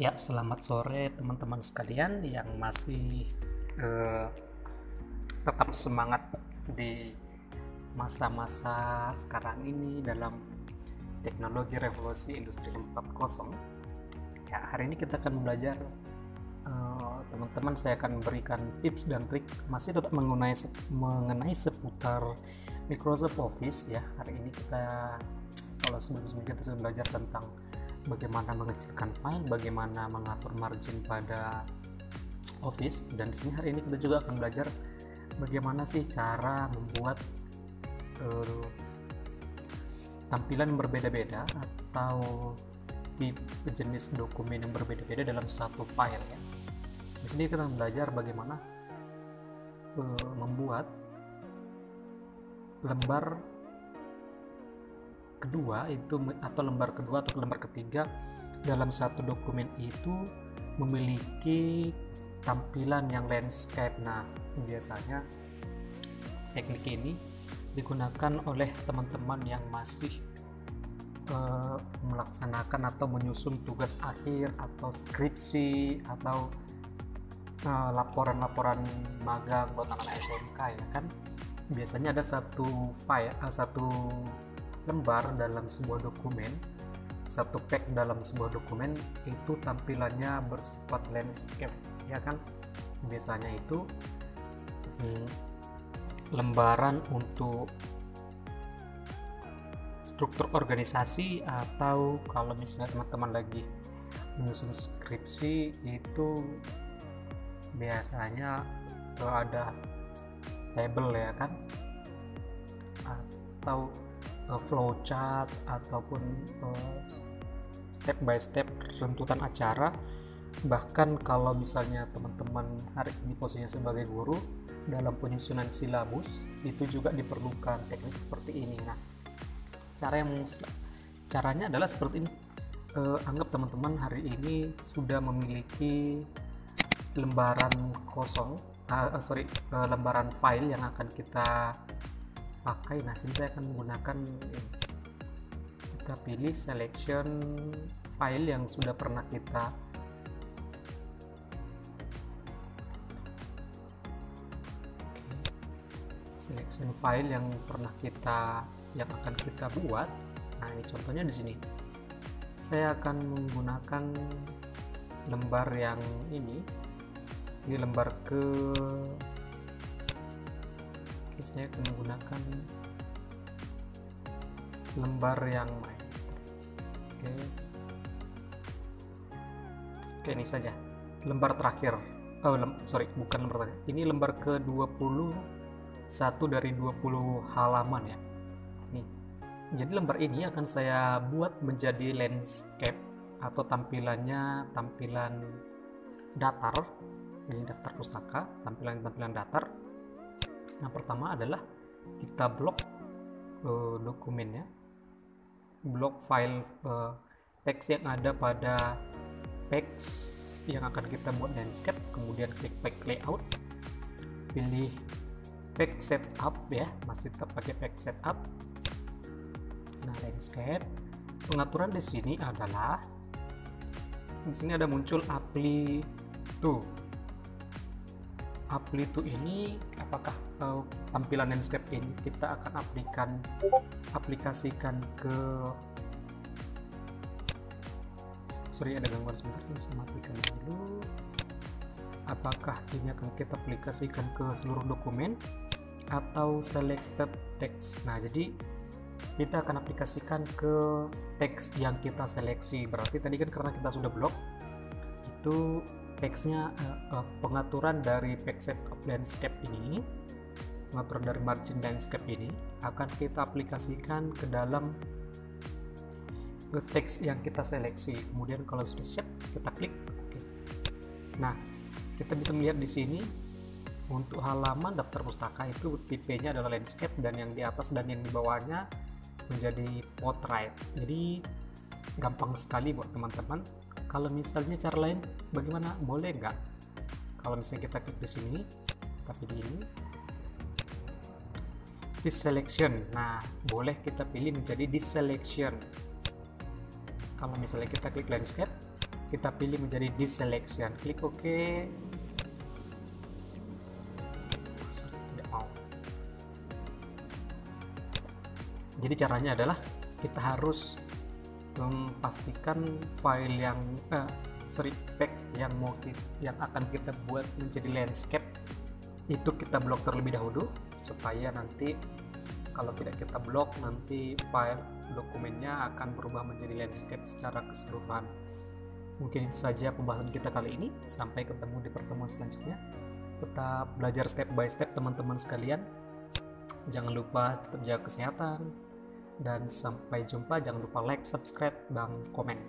Ya, selamat sore teman-teman sekalian yang masih tetap semangat di masa-masa sekarang ini dalam teknologi revolusi industri 4.0. Ya, hari ini kita akan belajar, teman-teman, saya akan memberikan tips dan trik masih tetap mengenai seputar Microsoft Office ya. Hari ini kita, kalau sebelum-sebelumnya kita sudah belajar tentang bagaimana mengecilkan file, bagaimana mengatur margin pada Office, dan di sini hari ini kita juga akan belajar bagaimana sih cara membuat tampilan berbeda-beda atau tipe jenis dokumen yang berbeda-beda dalam satu file ya. Di sini kita belajar bagaimana membuat lembar kedua itu, atau lembar kedua atau lembar ketiga dalam satu dokumen itu memiliki tampilan yang landscape. Nah, biasanya teknik ini digunakan oleh teman-teman yang masih melaksanakan atau menyusun tugas akhir atau skripsi atau laporan-laporan magang buat anak SMK ya kan. Biasanya ada satu file, satu lembar dalam sebuah dokumen, satu pack dalam sebuah dokumen itu tampilannya bersifat landscape ya kan. Biasanya itu lembaran untuk struktur organisasi, atau kalau misalnya teman-teman lagi menyusun skripsi itu biasanya ada table ya kan, atau flowchart ataupun step by step runtutan acara. Bahkan kalau misalnya teman-teman hari ini posisinya sebagai guru, dalam penyusunan silabus itu juga diperlukan teknik seperti ini. Nah, caranya adalah seperti ini. Anggap teman-teman hari ini sudah memiliki lembaran kosong, lembaran file yang akan kita pakai. Nah, sini saya akan menggunakan, kita pilih selection file yang sudah pernah kita selection file yang akan kita buat. Nah, ini contohnya di sini. Saya akan menggunakan lembar yang ini lembar saya akan menggunakan lembar yang oke, ini saja lembar terakhir. Bukan lembar terakhir, ini lembar ke 21 dari 20 halaman ya. Nih, jadi lembar ini akan saya buat menjadi landscape atau tampilan datar. Ini daftar pustaka, tampilan datar. Nah, pertama adalah kita blok dokumennya, blok file teks yang ada pada teks yang akan kita buat landscape. Kemudian klik pack layout, pilih pack setup ya, masih tetap pakai pack setup. Nah, landscape, pengaturan di sini adalah ada muncul apply to ini. Apakah tampilan landscape ini kita akan aplikasikan ke ada gangguan sebentar, saya matikan dulu. Apakah ini akan kita aplikasikan ke seluruh dokumen atau selected text? Nah, jadi kita akan aplikasikan ke teks yang kita seleksi. Berarti tadi kan karena kita sudah blok, itu teksnya pengaturan dari pack setup landscape ini, pengaturan dari margin landscape ini akan kita aplikasikan ke dalam teks yang kita seleksi. Kemudian kalau sudah siap, kita klik OK. Nah, kita bisa melihat di sini untuk halaman daftar pustaka itu tipenya adalah landscape, dan yang di atas dan yang di bawahnya menjadi portrait. Jadi gampang sekali buat teman-teman. Kalau misalnya cara lain bagaimana, boleh nggak? Kalau misalnya kita klik di sini, tapi di ini this selection, nah boleh kita pilih menjadi this selection. Kalau misalnya kita klik landscape, kita pilih menjadi deselection, klik OK. Tidak mau. Jadi caranya adalah kita harus memastikan file yang pack yang akan kita buat menjadi landscape itu kita blok terlebih dahulu, supaya nanti kalau tidak kita blok, nanti file dokumennya akan berubah menjadi landscape secara keseluruhan. Mungkin itu saja pembahasan kita kali ini. Sampai ketemu di pertemuan selanjutnya. Tetap belajar step by step teman-teman sekalian. Jangan lupa tetap jaga kesehatan. Dan sampai jumpa. Jangan lupa like, subscribe, dan komen.